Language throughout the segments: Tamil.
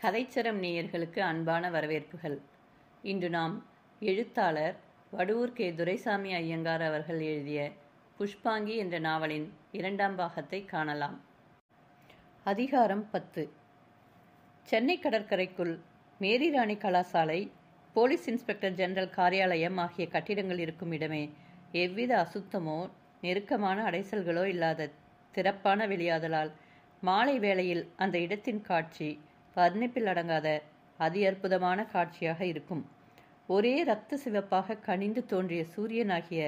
கதைச்சரம் நேயர்களுக்கு அன்பான வரவேற்புகள். இன்று நாம் எழுத்தாளர் வடுவூர் கே. துரைசாமி ஐயங்கார் அவர்கள் எழுதிய புஷ்பாங்கி என்ற நாவலின் 2ஆம் பாகத்தை காணலாம். அதிகாரம் 10. சென்னை கடற்கரைக்குள் மேரிராணி கலாசாலை, போலீஸ் இன்ஸ்பெக்டர் ஜெனரல் காரியாலயம் ஆகிய கட்டிடங்கள் இருக்கும் இடமே எவ்வித அசுத்தமோ நெருக்கமான அடைசல்களோ இல்லாத திறப்பான வெளியாதலால் மாலை வேளையில் அந்த இடத்தின் காட்சி வர்ணிப்பில் அடங்காத அதி அற்புதமான காட்சியாக இருக்கும். ஒரே இரத்த சிவப்பாக கனிந்து தோன்றிய சூரியனாகிய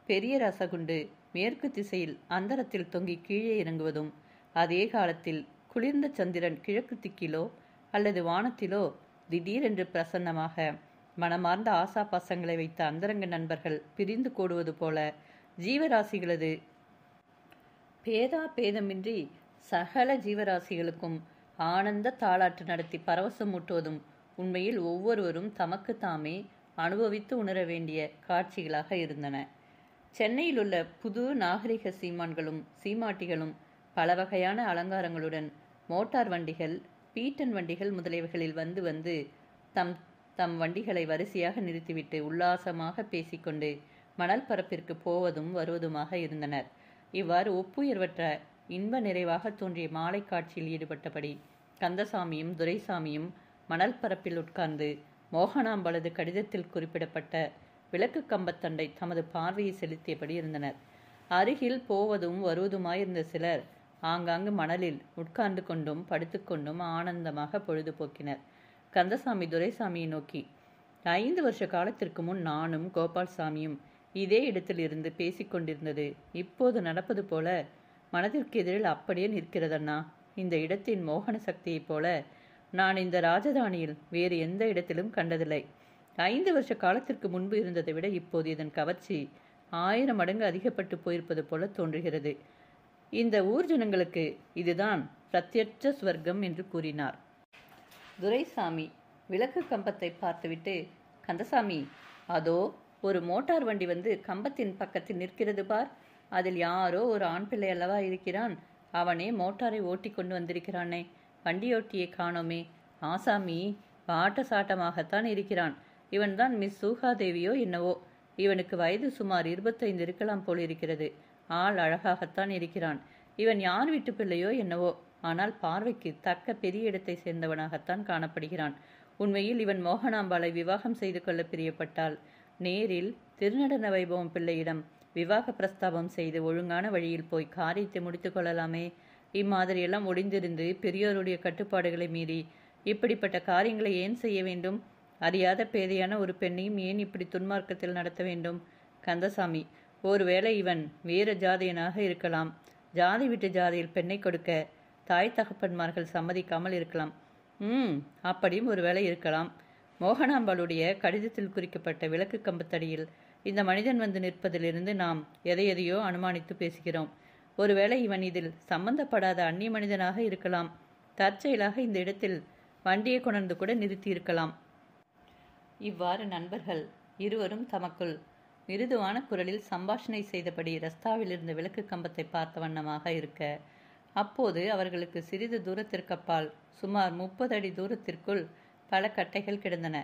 பெரிய ரசகுண்டு மேற்கு திசையில் அந்தரத்தில் தொங்கி கீழே இறங்குவதும், அதே காலத்தில் குளிர்ந்த சந்திரன் கிழக்கு திக்கிலோ அல்லது வானத்திலோ திடீரென்று பிரசன்னமாக மனமார்ந்த ஆசா பாசங்களை வைத்த அந்தரங்க நண்பர்கள் பிரிந்து கூடுவது போல ஜீவராசிகளது பேதா பேதமின்றி சகல ஜீவராசிகளுக்கும் ஆனந்த தாளாட்டு நடத்தி பரவசம் ஊட்டுவதும் உண்மையில் ஒவ்வொருவரும் தமக்கு தாமே அனுபவித்து உணர வேண்டிய காட்சிகளாக இருந்தன. சென்னையில் உள்ள புது நாகரிக சீமான்களும் சீமாட்டிகளும் பல வகையான அலங்காரங்களுடன் மோட்டார் வண்டிகள், பீட்டன் வண்டிகள் முதலியவைகளில் வந்து தம் தம் வண்டிகளை வரிசையாக நிறுத்திவிட்டு உல்லாசமாக பேசிக்கொண்டு மணல் பரப்பிற்கு போவதும் வருவதுமாக இருந்தனர். இவ்வாறு ஒப்புயர்வற்ற இன்ப நிறைவாக தோன்றிய மாலை காட்சியில் ஈடுபட்டபடி கந்தசாமியும் துரைசாமியும் மணல் பரப்பில் உட்கார்ந்து மோகனாம்பலது கடிதத்தில் குறிப்பிடப்பட்ட விளக்கு கம்பத்தண்டை தமது பார்வையை செலுத்தியபடி இருந்தனர். அருகில் போவதும் வருவதுமாயிருந்த சிலர் ஆங்காங்கு மணலில் உட்கார்ந்து கொண்டும் படுத்துக்கொண்டும் ஆனந்தமாக பொழுதுபோக்கினர். கந்தசாமி துரைசாமியை நோக்கி, 5 வருஷ காலத்திற்கு முன் நானும் கோபால்சாமியும் இதே இடத்தில் இருந்து பேசிக்கொண்டிருந்தது இப்போது நடப்பது போல மனதிற்கு எதிரில் அப்படியே நிற்கிறதண்ணா. இந்த இடத்தின் மோகன சக்தியைப் போல நான் இந்த ராஜதானியில் வேறு எந்த இடத்திலும் கண்டதில்லை. 5 வருஷ காலத்திற்கு முன்பு இருந்ததை விட இப்போது இதன் கவர்ச்சி 1000 மடங்கு அதிகப்பட்டு போயிருப்பது போல தோன்றுகிறது. இந்த ஊர் ஜனங்களுக்கு இதுதான் பிரத்யட்ச ஸ்வர்க்கம் என்று கூறினார். துரைசாமி விளக்கு கம்பத்தை பார்த்துவிட்டு, கந்தசாமி, அதோ ஒரு மோட்டார் வண்டி வந்து கம்பத்தின் பக்கத்தில் நிற்கிறது பார். அதில் யாரோ ஒரு ஆண் பிள்ளை அல்லவா இருக்கிறான். அவனே மோட்டாரை ஓட்டி கொண்டு வந்திருக்கிறானே, வண்டியோட்டியை காணோமே. ஆசாமி பாட்ட சாட்டமாகத்தான் இருக்கிறான். இவன்தான் மிஸ் சூகாதேவியோ என்னவோ. இவனுக்கு வயது சுமார் 25 இருக்கலாம் போலிருக்கிறது. ஆள் அழகாகத்தான் இருக்கிறான். இவன் யார் வீட்டு பிள்ளையோ என்னவோ, ஆனால் பார்வைக்கு தக்க பெரிய இடத்தை சேர்ந்தவனாகத்தான் காணப்படுகிறான். உண்மையில் இவன் மோகனாம்பாளை விவாகம் செய்து கொள்ள பிரியப்பட்டால் நேரில் திருநடன வைபவம் பிள்ளையிடம் விவாக பிரஸ்தாபம் செய்து ஒழுங்கான வழியில் போய் காரியத்தை முடித்து கொள்ளலாமே. இம்மாதிரியெல்லாம் ஒளிந்திருந்து பெரியோருடைய கட்டுப்பாடுகளை மீறி இப்படிப்பட்ட காரியங்களை ஏன் செய்ய வேண்டும்? அறியாத பேதையான ஒரு பெண்ணையும் ஏன் இப்படி துன்மார்க்கத்தில் நடத்த வேண்டும்? கந்தசாமி, ஒருவேளை இவன் வேறு ஜாதியனாக இருக்கலாம். ஜாதி விட்டு ஜாதியில் பெண்ணை கொடுக்க தாய் தகப்பன்மார்கள் சம்மதிக்காமல் இருக்கலாம். அப்படியும் ஒருவேளை இருக்கலாம். மோகனாம்பாளுடைய கடிதத்தில் குறிக்கப்பட்ட விளக்கு கம்பத்தடியில் இந்த மனிதன் வந்து நிற்பதிலிருந்து நாம் எதையோ அனுமானித்து பேசுகிறோம். ஒருவேளை இவன் இதில் சம்பந்தப்படாத அந்நிய மனிதனாக இருக்கலாம். தற்செயலாக இந்த இடத்தில் வண்டியை கொணர்ந்து கூட நிறுத்தி இருக்கலாம். இவ்வாறு நண்பர்கள் இருவரும் தமக்குள் மிருதுவான குரலில் சம்பாஷணை செய்தபடி ரஸ்தாவில் இருந்த விளக்கு கம்பத்தை பார்த்த வண்ணமாக இருக்க, அப்போது அவர்களுக்கு சிறிது தூரத்திற்கப்பால் சுமார் 30 அடி தூரத்திற்குள் பல கட்டைகள் கிடந்தன.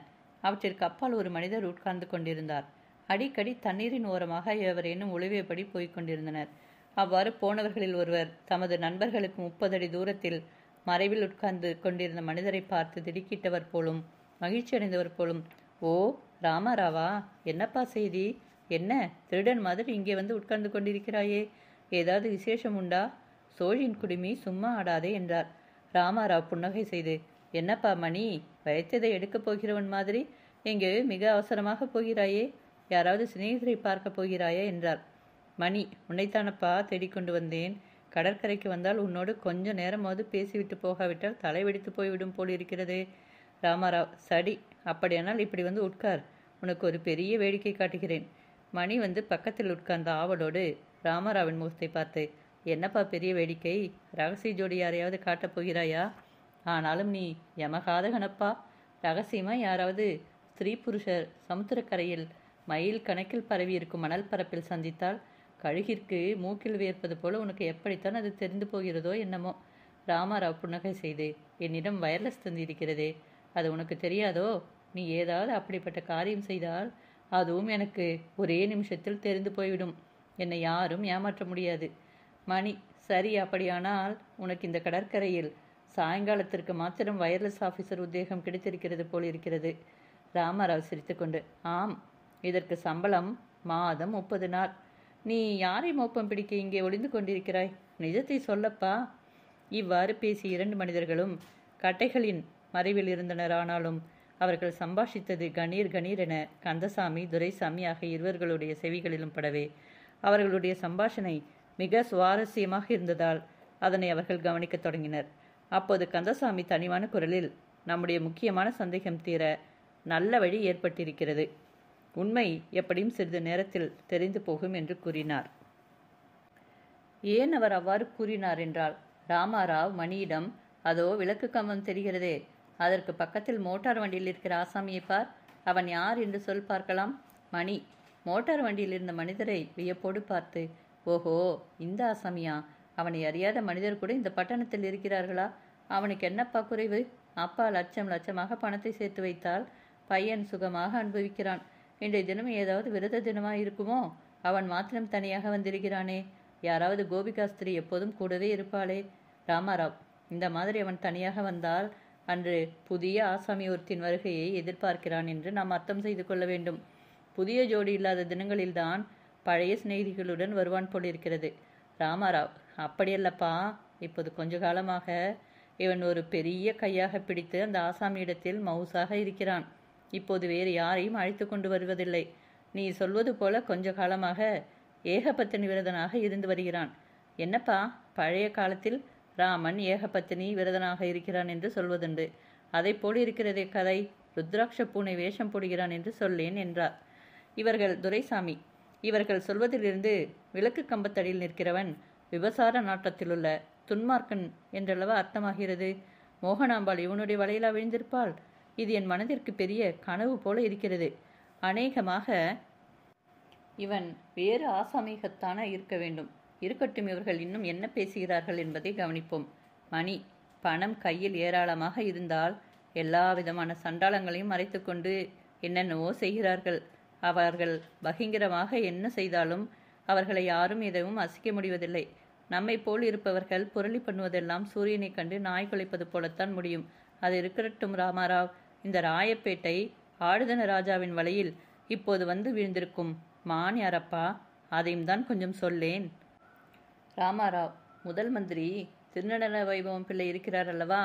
அவற்றிற்கு அப்பால் ஒரு மனிதர் உட்கார்ந்து கொண்டிருந்தார். அடிக்கடி தண்ணீரின் ஓரமாக எவரேனும் உழுவியபடி போய்க் கொண்டிருந்தனர். அவ்வாறு போனவர்களில் ஒருவர் தமது நண்பர்களுக்கு 30 அடி தூரத்தில் மறைவில் உட்கார்ந்து கொண்டிருந்த மனிதரை பார்த்து திடுக்கிட்டவர் போலும் மகிழ்ச்சி அடைந்தவர் போலும், ஓ ராமாராவா, என்னப்பா செய்தி? என்ன திருடன் மாதிரி இங்கே வந்து உட்கார்ந்து கொண்டிருக்கிறாயே? ஏதாவது விசேஷம் உண்டா? சோழியின் குடுமி, சும்மா ஆடாதே என்றார். ராமாராவ் புன்னகை செய்து, என்னப்பா மணி, வைத்ததை எடுக்கப் போகிறவன் மாதிரி எங்கே மிக அவசரமாக போகிறாயே? யாராவது சிநேகிதரை பார்க்க போகிறாயா என்றார். மணி, உன்னைத்தானப்பா தேடிக்கொண்டு வந்தேன். கடற்கரைக்கு வந்தால் உன்னோடு கொஞ்ச நேரமாவது பேசிவிட்டு போகாவிட்டால் தலை வெடித்து போய்விடும் போலிருக்கிறதே. ராமாராவ், சரி, அப்படியானால் இப்படி வந்து உட்கார். உனக்கு ஒரு பெரிய வேடிக்கை காட்டுகிறேன். மணி வந்து பக்கத்தில் உட்கார்ந்த ஆவலோடு ராமாராவின் முகத்தை பார்த்து, என்னப்பா பெரிய வேடிக்கை? ரகசிய ஜோடி யாரையாவது காட்டப் போகிறாயா? ஆனாலும் நீ யமகாதகனப்பா. ரகசியமாக யாராவது ஸ்திரீ புருஷர் சமுத்திரக்கரையில் மைல் கணக்கில் பரவி இருக்கும் மணல் பரப்பில் சந்தித்தால் கழுகிற்கு மூக்கில் வியர்ப்பது போல உனக்கு எப்படித்தான் அது தெரிந்து போகிறதோ என்னமோ. ராமாராவ் புன்னகை செய்து, என்னிடம் வயர்லெஸ் தந்தி இருக்கிறதே, அது உனக்கு தெரியாதோ? நீ ஏதாவது அப்படிப்பட்ட காரியம் செய்தால் அதுவும் எனக்கு ஒரே நிமிஷத்தில் தெரிந்து போய்விடும். என்னை யாரும் ஏமாற்ற முடியாது. மணி, சரி, அப்படியானால் உனக்கு இந்த கடற்கரையில் சாயங்காலத்திற்கு மாத்திரம் வயர்லெஸ் ஆஃபீஸர் உத்தியோகம் கிடைத்திருக்கிறது போல் இருக்கிறது. ராமாராவ் சிரித்துக்கொண்டு, ஆம், இதற்கு சம்பளம் மாதம் 30 நாள். நீ யாரை மோப்பம் பிடிக்க இங்கே ஒளிந்து கொண்டிருக்கிறாய்? நிஜத்தை சொல்லப்பா. இவ்வாறு பேசி 2 மனிதர்களும் கட்டைகளின் மறைவில் இருந்தனர். ஆனாலும் அவர்கள் சம்பாஷித்தது கணீர் கணீர் என கந்தசாமி, துரைசாமி ஆகிய இருவர்களுடைய செவிகளிலும் படவே அவர்களுடைய சம்பாஷணை மிக சுவாரஸ்யமாக இருந்ததால் அதனை அவர்கள் கவனிக்கத் தொடங்கினர். அப்போது கந்தசாமி தனிவான குரலில், நம்முடைய முக்கியமான சந்தேகம் தீர நல்ல வழி ஏற்பட்டிருக்கிறது. உண்மை எப்படியும் சிறிது நேரத்தில் தெரிந்து போகும் என்று கூறினார். ஏன் அவர் அவ்வாறு கூறினார் என்றால், ராமாராவ் மணியிடம், அதோ விளக்கு கம்பம் தெரிகிறதே, அதற்கு பக்கத்தில் மோட்டார் வண்டியில் இருக்கிற ஆசாமியை பார், அவன் யார் என்று சொல் பார்க்கலாம். மணி மோட்டார் வண்டியில் இருந்த மனிதரை வியப்போடு பார்த்து, ஓஹோ, இந்த ஆசாமியா? அவனை அறியாத மனிதர் கூட இந்த பட்டணத்தில் இருக்கிறார்களா? அவனுக்கு என்னப்பா குறைவு? அப்பா லட்சம் லட்சமாக பணத்தை சேர்த்து வைத்தால் பையன் சுகமாக அனுபவிக்கிறான். இன்றைய தினம் ஏதாவது விரத தினமாக இருக்குமோ? அவன் மாத்திரம் தனியாக வந்திருக்கிறானே. யாராவது கோபிகாஸ்திரி எப்போதும் கூடவே இருப்பாளே. ராமாராவ், இந்த மாதிரி அவன் தனியாக வந்தால் அன்று புதிய ஆசாமி ஒருத்தின் வருகையை எதிர்பார்க்கிறான் என்று நாம் அர்த்தம் செய்து கொள்ள வேண்டும். புதிய ஜோடி இல்லாத தினங்களில்தான் பழைய சிநேகிதிகளுடன் வருவான் போலிருக்கிறது. ராமாராவ், அப்படியல்லப்பா, இப்போது கொஞ்ச காலமாக இவன் ஒரு பெரிய கையாக பிடித்து அந்த ஆசாமியிடத்தில் மவுசாக இருக்கிறான். இப்போது வேறு யாரையும் அழைத்து கொண்டு வருவதில்லை. நீ சொல்வது போல கொஞ்ச காலமாக ஏகபத்தினி விரதனாக இருந்து வருகிறான். என்னப்பா, பழைய காலத்தில் ராமன் ஏகபத்தினி விரதனாக இருக்கிறான் என்று சொல்வதுண்டு. அதை போல் இருக்கிறதே கதை. ருத்ராட்ச பூனை வேஷம் போடுகிறான் என்று சொல்லேன் என்றார். துரைசாமி இவர்கள் சொல்வதிலிருந்து விளக்கு கம்பத்தடியில் நிற்கிறவன் விபசார நாட்டத்திலுள்ள துன்மார்க்கன் என்றளவா அர்த்தமாகிறது. மோகனாம்பாள் இவனுடைய வலையிலா விழுந்திருப்பாள்? இது என் மனதிற்கு பெரிய கனவு போல இருக்கிறது. அநேகமாக இவன் வேறு ஆசாமிகத்தான இருக்க வேண்டும். இருக்கட்டும், இவர்கள் இன்னும் என்ன பேசுகிறார்கள் என்பதை கவனிப்போம். மணி, பணம் கையில் ஏராளமாக இருந்தால் எல்லா விதமான சண்டாளங்களையும் மறைத்து கொண்டு என்னென்னவோ செய்கிறார்கள். அவர்கள் பகிங்கரமாக என்ன செய்தாலும் அவர்களை யாரும் எதுவும் அசைக்க முடிவதில்லை. நம்மை போல் இருப்பவர்கள் புரளி பண்ணுவதெல்லாம் சூரியனை கண்டு நாய் குலைப்பது போலத்தான் முடியும். அது இருக்கட்டும் ராமாராவ், இந்த ராயப்பேட்டை ஆடுதன ராஜாவின் வலையில் இப்போது வந்து வீழ்ந்திருக்கும் மான் யாரப்பா? அதையும் தான் கொஞ்சம் சொல்லேன். ராமாராவ், முதல் மந்திரி திருநடன வைபவம் பிள்ளை இருக்கிறார் அல்லவா?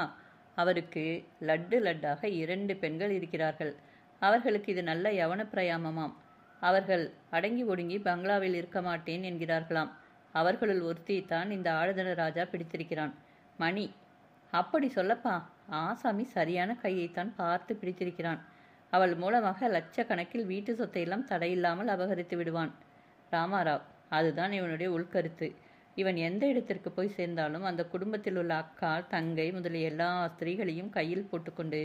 அவருக்கு லட்டு லட்டாக 2 பெண்கள் இருக்கிறார்கள். அவர்களுக்கு இது நல்ல யவன பிரயாமமாம். அவர்கள் அடங்கி ஒடுங்கி பங்களாவில் இருக்க மாட்டேன் என்கிறார்களாம். அவர்களுள் ஒருத்தியைத்தான் இந்த ஆடுதன ராஜா பிடித்திருக்கிறான். மணி, அப்படி சொல்லப்பா, ஆசாமி சரியான கையைத்தான் பார்த்து பிடித்திருக்கிறான். அவள் மூலமாக லட்சக்கணக்கில் வீட்டு சொத்தையெல்லாம் தடையில்லாமல் அபகரித்து விடுவான். ராமாராவ், அதுதான் இவனுடைய உள்கருத்து. இவன் எந்த இடத்திற்கு போய் சேர்ந்தாலும் அந்த குடும்பத்தில் உள்ள அக்கா, தங்கை முதலிய எல்லா ஸ்திரீகளையும் கையில் போட்டுக்கொண்டு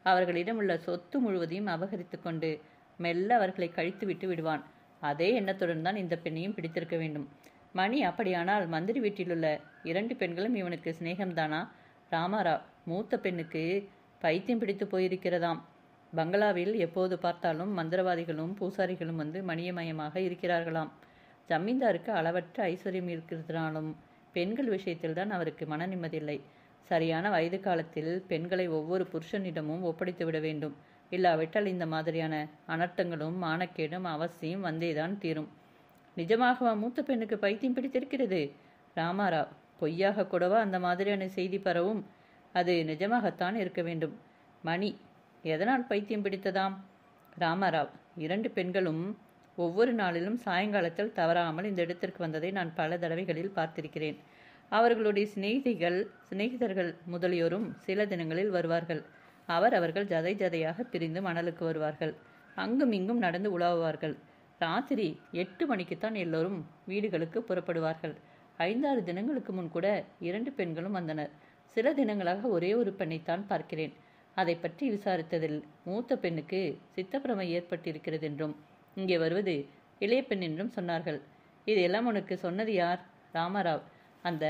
அவர்களிடம் உள்ள சொத்து முழுவதையும் அபகரித்து கொண்டு மெல்ல அவர்களை கழித்து விட்டு விடுவான். அதே எண்ணத்துடன் தான் இந்த பெண்ணையும் பிடித்திருக்க வேண்டும். மணி, அப்படியானால் மந்திரி வீட்டிலுள்ள 2 பெண்களும் இவனுக்கு சிநேகம்தானா? ராமாராவ், மூத்த பெண்ணுக்கு பைத்தியம் பிடித்து போயிருக்கிறதாம். பங்களாவில் எப்போது பார்த்தாலும் மந்திரவாதிகளும் பூசாரிகளும் வந்து மணியமயமாக இருக்கிறார்களாம். ஜமீன்தாருக்கு அளவற்ற ஐஸ்வர்யம் இருக்கிறதுனாலும் பெண்கள் விஷயத்தில் தான் அவருக்கு மன நிம்மதியில்லை. சரியான வயது காலத்தில் பெண்களை ஒவ்வொரு புருஷனிடமும் ஒப்படைத்து விட வேண்டும். இல்லாவிட்டால் இந்த மாதிரியான அனர்த்தங்களும் மானக்கேடும் அவசியம் வந்தேதான் தீரும். நிஜமாகவா மூத்த பெண்ணுக்கு பைத்தியம் பிடித்திருக்கிறது? ராமாராவ், பொய்யாக கூடவா அந்த மாதிரியான செய்தி பரவும்? அது நிஜமாகத்தான் இருக்க வேண்டும். மணி, எதனால் பைத்தியம் பிடித்ததாம்? ராமாராவ், 2 பெண்களும் ஒவ்வொரு நாளிலும் சாயங்காலத்தில் தவறாமல் இந்த இடத்திற்கு வந்ததை நான் பல தடவைகளில் பார்த்திருக்கிறேன். அவர்களுடைய சிநேகிதர்கள் முதலியோரும் சில தினங்களில் வருவார்கள். அவர்கள் ஜதை ஜதையாக பிரிந்து மணலுக்கு வருவார்கள். அங்கும் இங்கும் நடந்து உலாவுவார்கள். ராத்திரி 8 மணிக்குத்தான் எல்லோரும் வீடுகளுக்கு புறப்படுவார்கள். 5-6 தினங்களுக்கு முன் கூட 2 பெண்களும் வந்தனர். சில தினங்களாக ஒரே ஒரு பெண்ணைத்தான் பார்க்கிறேன். அதை பற்றி விசாரித்ததில் மூத்த பெண்ணுக்கு சித்தப்பிரமை ஏற்பட்டிருக்கிறது என்றும் இங்கே வருவது இளைய பெண் என்றும் சொன்னார்கள். இதையெல்லாம் உனக்கு சொன்னது யார்? ராமாராவ், அந்த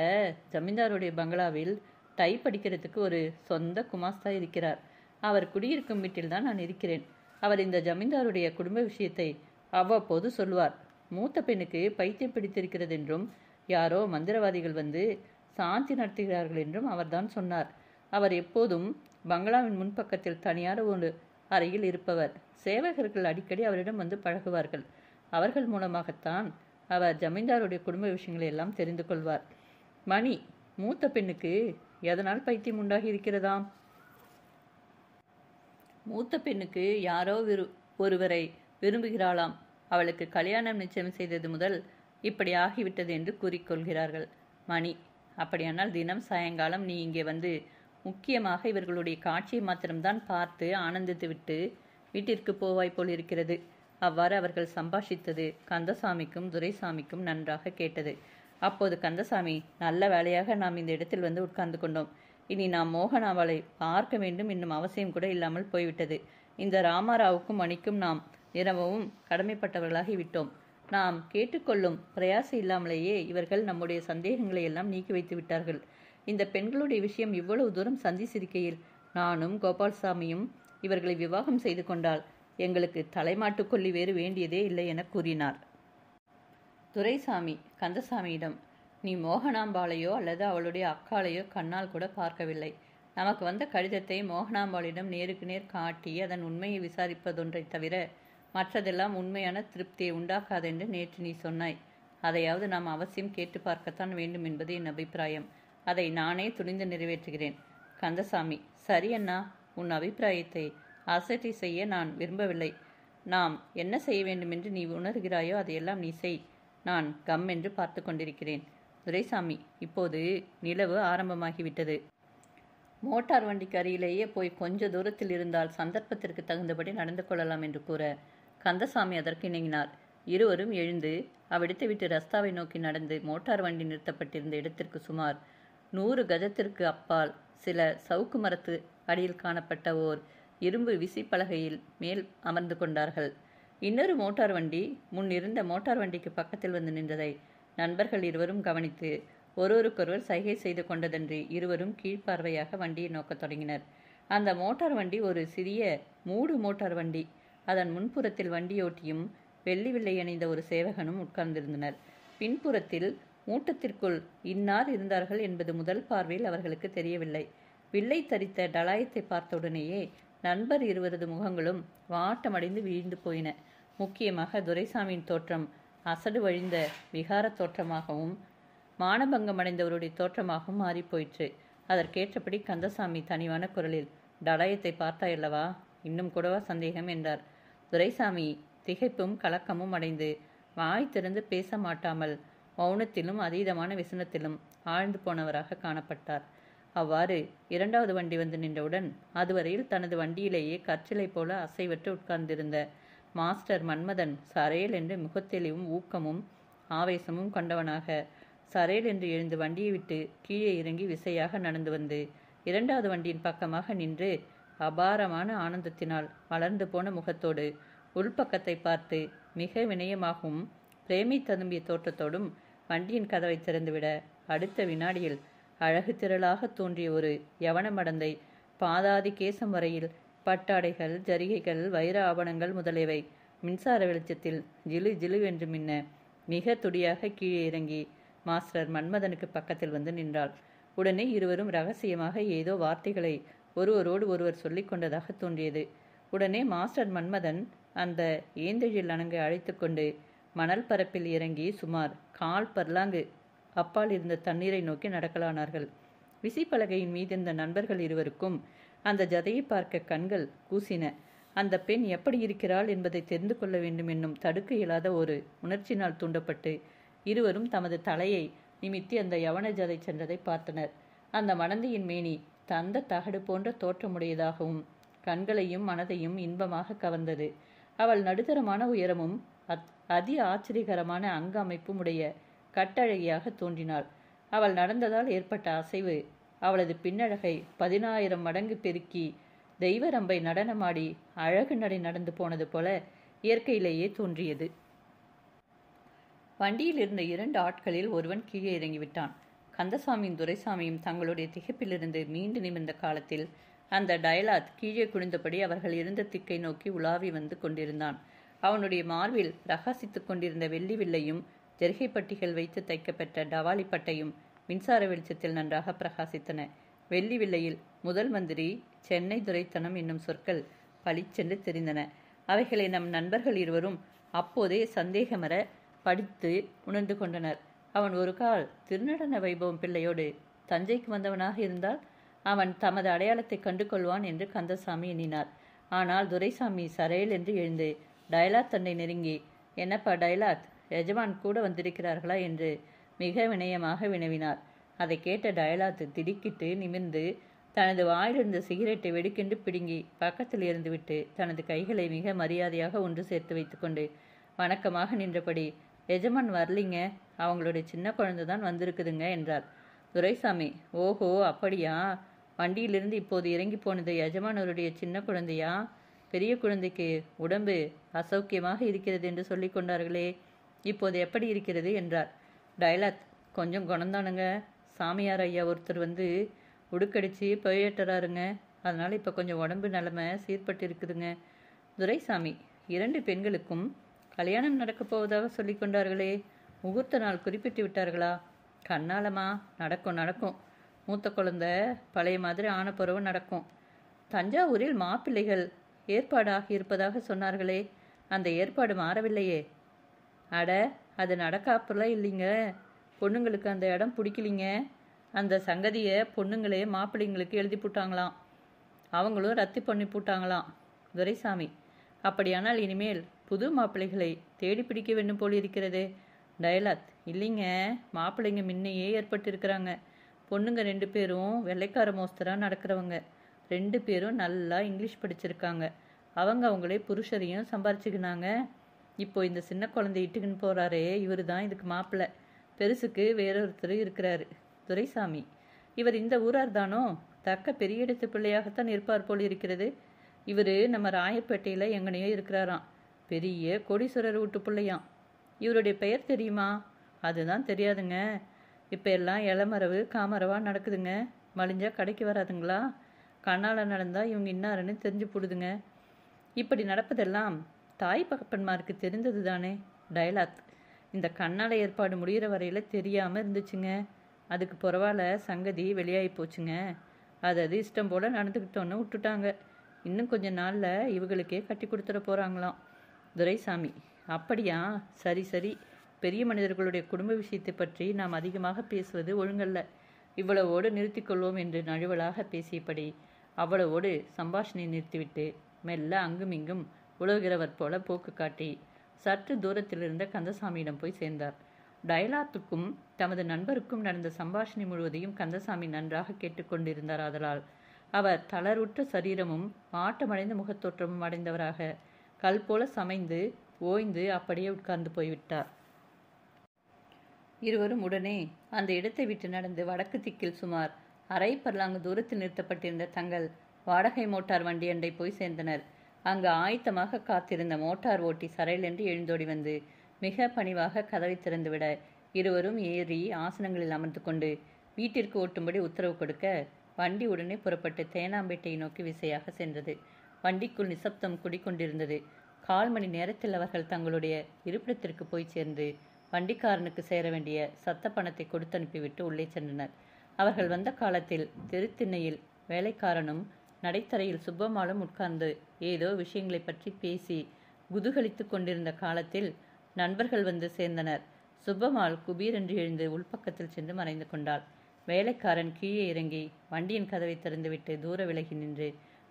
ஜமீன்தாருடைய பங்களாவில் டைப் படிக்கிறதுக்கு ஒரு சொந்த குமாஸ்தா இருக்கிறார். அவர் குடியிருக்கும் வீட்டில்தான் நான் இருக்கிறேன். அவர் இந்த ஜமீன்தாருடைய குடும்ப விஷயத்தை அவ்வப்போது சொல்வார். மூத்த பெண்ணுக்கு பைத்தியம் பிடித்திருக்கிறது என்றும் யாரோ மந்திரவாதிகள் வந்து சாந்தி நடத்துகிறார்கள் என்றும் அவர்தான் சொன்னார். அவர் எப்போதும் பங்களாவின் முன்பக்கத்தில் தனியார் ஒரு அறையில் இருப்பவர். சேவகர்கள் அடிக்கடி அவரிடம் வந்து பழகுவார்கள். அவர்கள் மூலமாகத்தான் அவர் ஜமீன்தாருடைய குடும்ப விஷயங்களை எல்லாம் தெரிந்து கொள்வார். மணி, மூத்த பெண்ணுக்கு எதனால் பைத்தியம் உண்டாகி இருக்கிறதாம்? மூத்த பெண்ணுக்கு யாரோ ஒருவரை விரும்புகிறாளாம். அவளுக்கு கல்யாணம் நிச்சயம் செய்தது முதல் இப்படி ஆகிவிட்டது என்று கூறிக்கொள்கிறார்கள். மணி, அப்படியானால் தினம் சாயங்காலம் நீ இங்கே வந்து முக்கியமாக இவர்களுடைய காட்சியை மாத்திரம்தான் பார்த்து ஆனந்தித்து விட்டு வீட்டிற்கு போவாய் போல் இருக்கிறது. அவ்வாறு அவர்கள் சம்பாஷித்தது கந்தசாமிக்கும் துரைசாமிக்கும் நன்றாக கேட்டது. அப்போது கந்தசாமி, நல்ல வேளையாக நாம் இந்த இடத்தில் வந்து உட்கார்ந்து கொண்டோம். இனி நாம் மோகனாவளை பார்க்க வேண்டும் என்னும் அவசியம் கூட இல்லாமல் போய்விட்டது. இந்த ராமாராவுக்கும் மணிக்கும் நாம் நிறவும் கடமைப்பட்டவர்களாகி விட்டோம். நாம் கேட்டுக்கொள்ளும் பிரயாசம் இல்லாமலேயே இவர்கள் நம்முடைய சந்தேகங்களை எல்லாம் நீக்கி வைத்து விட்டார்கள். இந்த பெண்களுடைய விஷயம் இவ்வளவு தூரம் சந்தி சிரிக்கையில் நானும் கோபால்சாமியும் இவர்களை விவாகம் செய்து கொண்டால் எங்களுக்கு தலைமாட்டுக்கொல்லி வேறு வேண்டியதே இல்லை என கூறினார். துரைசாமி கந்தசாமியிடம், நீ மோகனாம்பாளையோ அல்லது அவளுடைய அக்காளையோ கண்ணால் கூட பார்க்கவில்லை. நமக்கு வந்த கடிதத்தை மோகனாம்பாளிடம் நேருக்கு நேர் காட்டி அதன் உண்மையை விசாரிப்பதொன்றை தவிர மற்றதெல்லாம் உண்மையான திருப்தியை உண்டாக்காதென்று நேற்று நீ சொன்னாய். அதையாவது நாம் அவசியம் கேட்டு பார்க்கத்தான் வேண்டும் என்பது என் அபிப்பிராயம். அதை நானே துணிந்து நிறைவேற்றுகிறேன். கந்தசாமி, சரி அண்ணா, உன் அபிப்பிராயத்தை அசட்டை செய்ய நான் விரும்பவில்லை. நாம் என்ன செய்ய வேண்டுமென்று நீ உணர்கிறாயோ அதையெல்லாம் நீ செய். நான் கம் என்று பார்த்து கொண்டிருக்கிறேன். துரைசாமி, இப்போது நிலவு ஆரம்பமாகிவிட்டது. மோட்டார் வண்டிக்கு அருகிலேயே போய் கொஞ்ச தூரத்தில் இருந்தால் சந்தர்ப்பத்திற்கு தகுந்தபடி நடந்து கொள்ளலாம் என்று கூற கந்தசாமி அதற்கு இணங்கினார். இருவரும் எழுந்து அவ்விடத்தை விட்டு ரஸ்தாவை நோக்கி நடந்து மோட்டார் வண்டி நிறுத்தப்பட்டிருந்த இடத்திற்கு சுமார் 100 கஜத்திற்கு அப்பால் சில சவுக்கு மரத்து அடியில் காணப்பட்ட ஓர் இரும்பு விசிப்பலகையில் மேல் அமர்ந்து கொண்டார்கள். இன்னொரு மோட்டார் வண்டி முன் இருந்த மோட்டார் வண்டிக்கு பக்கத்தில் வந்து நின்றதை நண்பர்கள் இருவரும் கவனித்து ஒருவருக்கொருவர் சைகை செய்து கொண்டதன்றி இருவரும் கீழ்ப்பார்வையாக வண்டியை நோக்கத் தொடங்கினர். அந்த மோட்டார் வண்டி ஒரு சிறிய மூடு மோட்டார் வண்டி. அதன் முன்புறத்தில் வண்டியோட்டியும் வெள்ளி வில்லை அணிந்த ஒரு சேவகனும் உட்கார்ந்திருந்தனர். பின்புறத்தில் மூட்டத்திற்குள் இன்னார் இருந்தார்கள் என்பது முதல் பார்வையில் அவர்களுக்கு தெரியவில்லை. வில்லை தரித்த டலாயத்தை பார்த்தவுடனேயே நண்பர் இருவரது முகங்களும் வாட்டமடைந்து வீழ்ந்து போயின. முக்கியமாக துரைசாமியின் தோற்றம் அசடு வழிந்த விகார தோற்றமாகவும் மானபங்கமடைந்தவருடைய தோற்றமாகவும் மாறிப்போயிற்று. அதற்கேற்றபடி கந்தசாமி தனிவான குரலில், டலாயத்தை பார்த்தாயல்லவா, இன்னும் கூடவா சந்தேகம் என்றார். துரைசாமி திகைப்பும் கலக்கமும் அடைந்து வாய் திறந்து பேச மாட்டாமல் மௌனத்திலும் அதீதமான விசனத்திலும் ஆழ்ந்து போனவராக காணப்பட்டார். அவ்வாறு இரண்டாவது வண்டி வந்து நின்றவுடன் அதுவரையில் தனது வண்டியிலேயே கற்சிலை போல அசைவற்று உட்கார்ந்திருந்த மாஸ்டர் மன்மதன் சரையல் என்று முகத்தெளிவும் ஊக்கமும் ஆவேசமும் கொண்டவனாக சரையல் என்று எழுந்து வண்டியை விட்டு கீழே இறங்கி விசையாக நடந்து வந்து இரண்டாவது வண்டியின் பக்கமாக நின்று அபாரமான ஆனந்தத்தினால் வளர்ந்து போன முகத்தோடு உள்பக்கத்தை பார்த்து மிக வினயமாகவும் பிரேமை ததும்பிய தோற்றத்தோடும் வண்டியின் கதவை திறந்துவிட அடுத்த வினாடியில் அழகு திரளாக தோன்றிய ஒரு யவன மடந்தை பாதாதி கேசம் வரையில் பட்டாடைகள், ஜரிகைகள், வைர ஆபரணங்கள் முதலியவை மின்சார வெளிச்சத்தில் ஜிலு ஜிலு என்று மின்ன மிக துடியாக கீழே இறங்கி மாஸ்டர் மன்மதனுக்கு பக்கத்தில் வந்து நின்றாள். உடனே இருவரும் ரகசியமாக ஏதோ வார்த்தைகளை ஒருவரோடு ஒருவர் சொல்லிக் கொண்டதாக தோன்றியது. உடனே மாஸ்டர் மன்மதன் அந்த ஏந்தெழில் அணங்கை அழைத்து கொண்டு மணல் பரப்பில் இறங்கி சுமார் 1/4 பர்லாங்கு அப்பால் இருந்த தண்ணீரை நோக்கி நடக்கலானார்கள். விசிப்பலகையின் மீதிருந்த நண்பர்கள் இருவருக்கும் அந்த ஜதையை பார்க்க கண்கள் கூசின. அந்த பெண் எப்படி இருக்கிறாள் என்பதை தெரிந்து கொள்ள வேண்டும் என்னும் தடுக்க இயலாத ஒரு உணர்ச்சினால் தூண்டப்பட்டு இருவரும் தமது தலையை நிமித்தி அந்த யவன ஜதை சென்றதை பார்த்தனர். அந்த மடந்தையின் மேனி தந்த தகடு போன்ற தோற்றமுடையதாகவும் கண்களையும் மனதையும் இன்பமாக கவர்ந்தது. அவள் நடுத்தரமான உயரமும் அதி ஆச்சரியகரமான அங்க அமைப்பும் உடைய கட்டழகியாக தோன்றினாள். அவள் நடந்ததால் ஏற்பட்ட அசைவு அவளது பின்னழகை 10,000 மடங்கு பெருக்கி தெய்வரம்பை நடனமாடி அழகு நடை நடந்து போனது போல இயற்கையிலேயே தோன்றியது. வண்டியில் இருந்த 2 ஆட்களில் ஒருவன் கீழே இறங்கிவிட்டான். கந்தசாமியும் துரைசாமியும் தங்களுடைய திகைப்பிலிருந்து மீண்டு நிமிர்ந்த காலத்தில் அந்த டயலாத் கீழே குனிந்தபடி அவர்கள் இருந்த திக்கை நோக்கி உலாவி வந்து கொண்டிருந்தான். அவனுடைய மார்பில் பிரகாசித்துக் கொண்டிருந்த வெள்ளி வில்லையும் ஜரிகை பட்டிகள் வைத்து தைக்கப்பட்ட டவாலி பட்டையும் மின்சார வெளிச்சத்தில் நன்றாக பிரகாசித்தன. வெள்ளி வில்லையில் முதல் மந்திரி, சென்னை துரைத்தனம் என்னும் சொற்கள் பளிச்சென்று தெரிந்தன. அவைகளை நம் நண்பர்கள் இருவரும் அப்போதே சந்தேகமற படித்து உணர்ந்து கொண்டனர். அவன் ஒரு கால் திருநடன வைபவம் பிள்ளையோடு தஞ்சைக்கு வந்தவனாக இருந்தால் அவன் தமது அடையாளத்தை கண்டு கொள்வான் என்று கந்தசாமி எண்ணினார். ஆனால் துரைசாமி சரையல் என்று எழுந்து டயலாத் தன்னை நெருங்கி, என்னப்பா டயலாத், எஜமான் கூட வந்திருக்கிறார்களா என்று மிக வினயமாக வினவினார். அதை கேட்ட டயலாத் திடுக்கிட்டு நிமிர்ந்து தனது வாயிலிருந்த சிகரெட்டை வெடுக்கென்று பிடுங்கி பக்கத்தில் இருந்துவிட்டு தனது கைகளை மிக மரியாதையாக ஒன்று சேர்த்து வைத்துக்கொண்டு வணக்கமாக நின்றபடி, எஜமான் வரலிங்க, அவங்களுடைய சின்ன குழந்தை தான் வந்திருக்குதுங்க என்றார். துரைசாமி, ஓஹோ அப்படியா, வண்டியிலிருந்து இப்போது இறங்கி போனது எஜமானவருடைய சின்ன குழந்தையா? பெரிய குழந்தைக்கு உடம்பு அசௌக்கியமாக இருக்கிறது என்று சொல்லி கொண்டார்களே, இப்போது எப்படி இருக்கிறது என்றார். டயலாத், கொஞ்சம் குணந்தானுங்க, சாமியார் ஐயா ஒருத்தர் வந்து உடுக்கடிச்சு போயிட்டுறாருங்க, அதனால் இப்போ கொஞ்சம் உடம்பு நிலைமை சீர்பட்டு இருக்குதுங்க. துரைசாமி, 2 பெண்களுக்கும் கல்யாணம் நடக்கப் போவதாக சொல்லி கொண்டார்களே, முகூர்த்த நாள் குறிப்பிட்டு விட்டார்களா? கண்ணாலமா, நடக்கும் நடக்கும், மூத்த குழந்தை பழைய மாதிரி ஆன பிறகு நடக்கும். தஞ்சாவூரில் மாப்பிள்ளைகள் ஏற்பாடாகி இருப்பதாக சொன்னார்களே, அந்த ஏற்பாடு மாறவில்லையே? அட, அது நடக்காப்பெல்லாம் இல்லைங்க, பொண்ணுங்களுக்கு அந்த இடம் பிடிக்கலிங்க. அந்த சங்கதியை பொண்ணுங்களே மாப்பிள்ளைங்களுக்கு எழுதி போட்டாங்களாம், அவங்களும் ரத்து பண்ணி போட்டாங்களாம். துரைசாமி, அப்படியானால் இனிமேல் புது மாப்பிள்ளைகளை தேடி பிடிக்க வேண்டும் போல் இருக்கிறதே. டயலாத், இல்லைங்க, மாப்பிள்ளைங்க முன்னையே ஏற்பட்டிருக்கிறாங்க. பொண்ணுங்க 2 பேரும் வெள்ளைக்கார மோஸ்தராக நடக்கிறவங்க, 2 பேரும் நல்லா இங்கிலீஷ் படிச்சிருக்காங்க. அவங்களே புருஷரையும் சம்பாரிச்சுக்கினாங்க. இப்போ இந்த சின்ன குழந்தை இட்டுக்குன்னு போகிறாரே, இவர் தான் இதுக்கு மாப்பிள்ளை. பெருசுக்கு வேறொருத்தர் இருக்கிறாரு. துரைசாமி, இவர் இந்த ஊரார் தானோ? தக்க பெரிய இடத்து பிள்ளையாகத்தான் இருப்பார் போல் இருக்கிறது. இவர் நம்ம ராயப்பேட்டையில் எங்கனையோ இருக்கிறாராம், பெரிய கோடீஸ்வரர் வீட்டு பிள்ளையாம். இவருடைய பெயர் தெரியுமா? அதுதான் தெரியாதுங்க. இப்போ எல்லாம் இளமரவு காமரவா நடக்குதுங்க, மலிஞ்சா கடைக்கு வராதுங்களா? கண்ணால் நடந்தால் இவங்க இன்னாருன்னு தெரிஞ்சு போடுதுங்க. இப்படி நடப்பதெல்லாம் தாய் பகப்பன்மாருக்கு தெரிந்தது தானே. டயலாத், இந்த கண்ணால் ஏற்பாடு முடிகிற வரையில் தெரியாமல் இருந்துச்சுங்க, அதுக்கு பரவாயில்ல, சங்கதி வெளியாகி போச்சுங்க. அது இஷ்டம் போல் நடந்துக்கிட்டோன்னு விட்டுட்டாங்க. இன்னும் கொஞ்ச நாளில் இவங்களுக்கே கட்டி கொடுத்துட போகிறாங்களாம். துரைசாமி, அப்படியா? சரி சரி, பெரிய மனிதர்களுடைய குடும்ப விஷயத்தை பற்றி நாம் அதிகமாக பேசுவது ஒழுங்கல்ல, இவ்வளவோடு நிறுத்திக்கொள்வோம் என்று நழுவலாக பேசியபடி அவ்வளவோடு சம்பாஷணை நிறுத்திவிட்டு மெல்ல அங்குமிங்கும் உலகிறவர் போல போக்கு காட்டி சற்று தூரத்தில் இருந்த கந்தசாமியிடம் போய் சேர்ந்தார். டயலாத்துக்கும் தமது நண்பருக்கும் நடந்த சம்பாஷணை முழுவதையும் கந்தசாமி நன்றாக கேட்டுக்கொண்டிருந்தார். ஆதலால் அவர் தளர்வுற்ற சரீரமும் ஆட்டமடைந்த முகத்தோற்றமும் அடைந்தவராக கல் போல சமைந்து ஓய்ந்து அப்படியே உட்கார்ந்து போய்விட்டார். இருவரும் உடனே அந்த இடத்தை விட்டு நடந்து வடக்கு திக்கில் சுமார் அரை பர்லாங்கு தூரத்தில் நிறுத்தப்பட்டிருந்த தங்கள் வாடகை மோட்டார் வண்டி அண்டை போய் சேர்ந்தனர். அங்கு ஆயத்தமாக காத்திருந்த மோட்டார் ஓட்டி சரையில் என்று எழுந்தோடி வந்து மிக பணிவாக கதவை திறந்துவிட இருவரும் ஏறி ஆசனங்களில் அமர்ந்து கொண்டு வீட்டிற்கு ஓட்டும்படி உத்தரவு கொடுக்க வண்டி உடனே புறப்பட்டு தேனாம்பேட்டையை நோக்கி விசையாக சென்றது. வண்டிக்குள் நிசப்தம் குடிக்கொண்டிருந்தது. 1/4 மணி நேரத்தில் அவர்கள் தங்களுடைய இருப்பிடத்திற்கு போய் சேர்ந்து வண்டிக்காரனுக்கு சேர வேண்டிய சத்த பணத்தை கொடுத்து அனுப்பிவிட்டு உள்ளே சென்றனர். அவர்கள் வந்த காலத்தில் தெருத்திண்ணையில் வேலைக்காரனும் நடைத்தரையில் சுப்பம்மாளும் உட்கார்ந்து ஏதோ விஷயங்களை பற்றி பேசி குதூகலித்து கொண்டிருந்த காலத்தில் நண்பர்கள் வந்து சேர்ந்தனர். சுப்பம்மாள் குபீரென்று எழுந்து உள்பக்கத்தில் சென்று மறைந்து கொண்டாள். வேலைக்காரன் கீழே இறங்கி வண்டியின் கதவை திறந்துவிட்டு தூர விலகி நின்று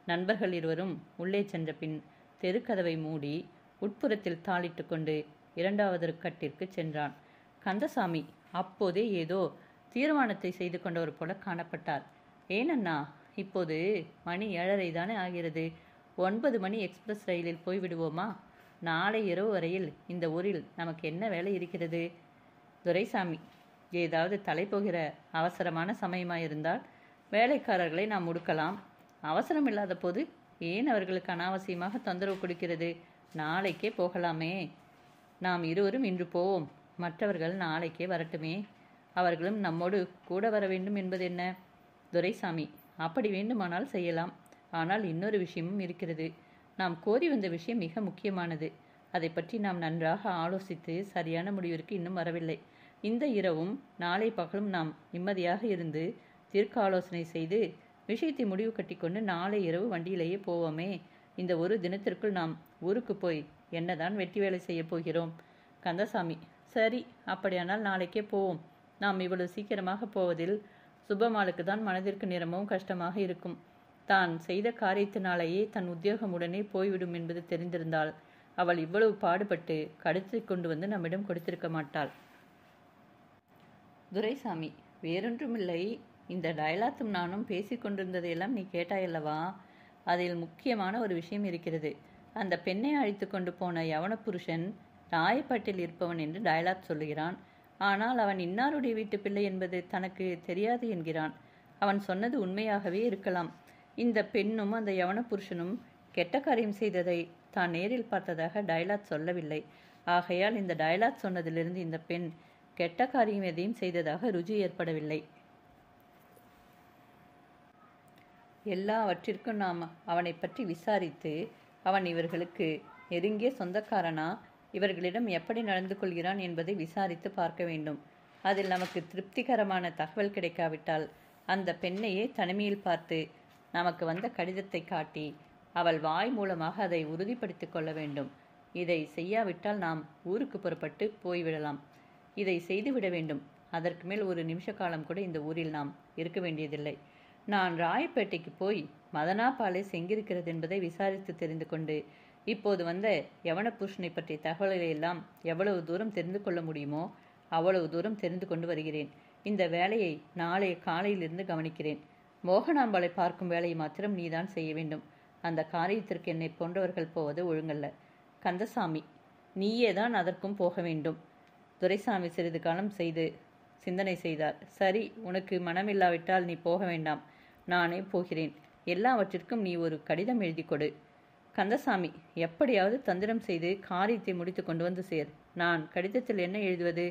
நண்பர்கள் இருவரும் உள்ளே சென்ற பின் தெருக்கதவை மூடி உட்புறத்தில் தாளிட்டு கொண்டு 2வது கட்டிற்கு சென்றான். கந்தசாமி அப்போதே ஏதோ தீர்மானத்தை செய்து கொண்டவர் போல காணப்பட்டார். ஏனண்ணா, இப்போது மணி 7:30 தானே ஆகிறது. 9 மணி எக்ஸ்பிரஸ் ரயிலில் போய்விடுவோமா? நாளை இரவு வரையில் இந்த ஊரில் நமக்கு என்ன வேலை இருக்கிறது? துரைசாமி, ஏதாவது தலைப்போகிற அவசரமான சமயமாயிருந்தால் வேலைக்காரர்களை நாம் முடுக்கலாம். அவசரம் இல்லாத போது ஏன் அவர்களுக்கு அனாவசியமாக தொந்தரவு கொடுக்கிறது? நாளைக்கே போகலாமே. நாம் இருவரும் இன்று போவோம், மற்றவர்கள் நாளைக்கே வரட்டுமே. அவர்களும் நம்மோடு கூட வர வேண்டும் என்பது என்ன? துரைசாமி: அப்படி வேண்டுமானால் செய்யலாம். ஆனால் இன்னொரு விஷயமும் இருக்கிறது. நாம் கோரி வந்த விஷயம் மிக முக்கியமானது. அதை பற்றி நாம் நன்றாக ஆலோசித்து சரியான முடிவிற்கு இன்னும் வரவில்லை. இந்த இரவும் நாளை பகலும் நாம் நிம்மதியாக இருந்து தீர்க்க ஆலோசனை செய்து விஷயத்தை முடிவு கட்டிக்கொண்டு நாளை இரவு வண்டியிலேயே போவோமே. இந்த ஒரு தினத்திற்குள் நாம் ஊருக்கு போய் என்னதான் வெட்டி வேலை செய்ய போகிறோம்? கந்தசாமி: சரி, அப்படியானால் நாளைக்கே போவோம். நாம் இவ்வளவு சீக்கிரமாக போவதில் சுப்பம்மாளுக்கு தான் மனதிற்கு நிரம்பவும் கஷ்டமாக இருக்கும். தான் செய்த காரியத்தினாலேயே தன் உத்தியோகம் உடனே போய்விடும் என்பது தெரிந்திருந்தால் அவள் இவ்வளவு பாடுபட்டு கடித்து கொண்டு வந்து நம்மிடம் கொடுத்திருக்க மாட்டாள். துரைசாமி: வேறொன்றுமில்லை. இந்த டயலாத்தும் நானும் பேசிக்கொண்டிருந்ததையெல்லாம் நீ கேட்டாயல்லவா? அதில் முக்கியமான ஒரு விஷயம் இருக்கிறது. அந்த பெண்ணை அழைத்து கொண்டு போன யவன புருஷன் ராயப்பட்டில் இருப்பவன் என்று டயலாத் சொல்லுகிறான். ஆனால் அவன் இன்னாருடைய வீட்டு பிள்ளை என்பது தனக்கு தெரியாது என்கிறான். அவன் சொன்னது உண்மையாகவே இருக்கலாம். இந்த பெண்ணும் அந்த யவன புருஷனும் கெட்ட காரியம் செய்ததை தான் நேரில் பார்த்ததாக டயலாத் சொல்லவில்லை. ஆகையால் இந்த டயலாத் சொன்னதிலிருந்து இந்த பெண் கெட்ட காரியம் எதையும் செய்ததாக ருஜு ஏற்படவில்லை. எல்லாவற்றிற்கும் நாம் அவனை பற்றி விசாரித்து அவன் இவர்களுக்கு நெருங்கிய சொந்தக்காரனா, இவர்களிடம் எப்படி நடந்து கொள்கிறான் என்பதை விசாரித்து பார்க்க வேண்டும். அதில் நமக்கு திருப்திகரமான தகவல் கிடைக்காவிட்டால் அந்த பெண்ணையே தனிமையில் பார்த்து நமக்கு வந்த கடிதத்தை காட்டி அவள் வாய் மூலமாக அதை உறுதிப்படுத்திக் கொள்ள வேண்டும். இதை செய்யாவிட்டால் நாம் ஊருக்கு புறப்பட்டு போய்விடலாம். இதை செய்துவிட வேண்டும். அதற்கு மேல் ஒரு நிமிஷ காலம் கூட இந்த ஊரில் நாம் இருக்க வேண்டியதில்லை. நான் ராயப்பேட்டைக்கு போய் மதனா பாலேஸ் எங்கிருக்கிறது என்பதை விசாரித்து தெரிந்து கொண்டு இப்போது வந்த யவன புருஷனை பற்றிய தகவல்களை எல்லாம் எவ்வளவு தூரம் தெரிந்து கொள்ள முடியுமோ அவ்வளவு தூரம் தெரிந்து கொண்டு வருகிறேன். இந்த வேலையை நாளைய காலையிலிருந்து கவனிக்கிறேன். மோகனாம்பாளை பார்க்கும் வேலையை மாத்திரம் நீதான் செய்ய வேண்டும். அந்த காரியத்திற்கு என்னை போன்றவர்கள் போவது ஒழுங்கல்ல. கந்தசாமி: நீயே தான் அதற்கும் போக வேண்டும். துரைசாமி சிறிது காலம் சிந்தனை செய்தார். சரி, உனக்கு மனமில்லாவிட்டால் நீ போக வேண்டாம். நானே போகிறேன். எல்லாவற்றிற்கும் நீ ஒரு கடிதம் எழுதி கொடு. கந்தசாமி: எப்படியாவது தந்திரம் செய்து காரியத்தை முடித்து கொண்டு வந்து சேர். நான் கடிதத்தில் என்ன எழுதுவது?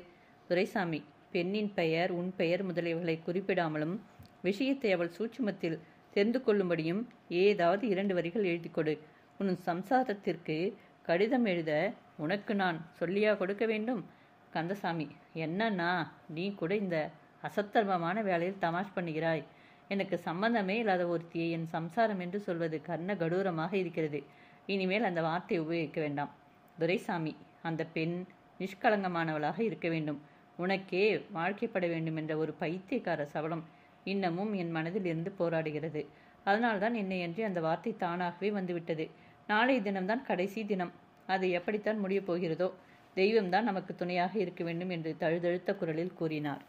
துரைசாமி: பெண்ணின் பெயர், உன் பெயர் முதலியவர்களை குறிப்பிடாமலும் விஷயத்தை அவள் சூட்சுமத்தில் தெரிந்து கொள்ளும்படியும் ஏதாவது 2 வரிகள் எழுதி கொடு. உன் சம்சாரத்திற்கு கடிதம் எழுத உனக்கு நான் சொல்லியா கொடுக்க வேண்டும்? கந்தசாமி: என்னன்னா, நீ கூட இந்த அசத்தர்மமான வேலையில் தமாஷ் பண்ணுகிறாய். எனக்கு சம்பந்தமே இல்லாத ஒருத்தியை என் சம்சாரம் என்று சொல்வது கர்ண கடூரமாக இருக்கிறது. இனிமேல் அந்த வார்த்தையை உபயோகிக்க வேண்டாம். துரைசாமி: அந்த பெண் நிஷ்கலங்கமானவளாக இருக்க வேண்டும். உனக்கே வாழ்க்கைப்பட வேண்டும் என்ற ஒரு பைத்தியக்கார சபலம் இன்னமும் என் மனதில் இருந்து போராடுகிறது. அதனால்தான் என்னையன்றி அந்த வார்த்தை தானாகவே வந்துவிட்டது. நாளை தினம்தான் கடைசி தினம். அது எப்படித்தான் முடியப் போகிறதோ? தெய்வம்தான் நமக்கு துணையாக இருக்க வேண்டும் என்று தழுதழுத்த குரலில் கூறினார்.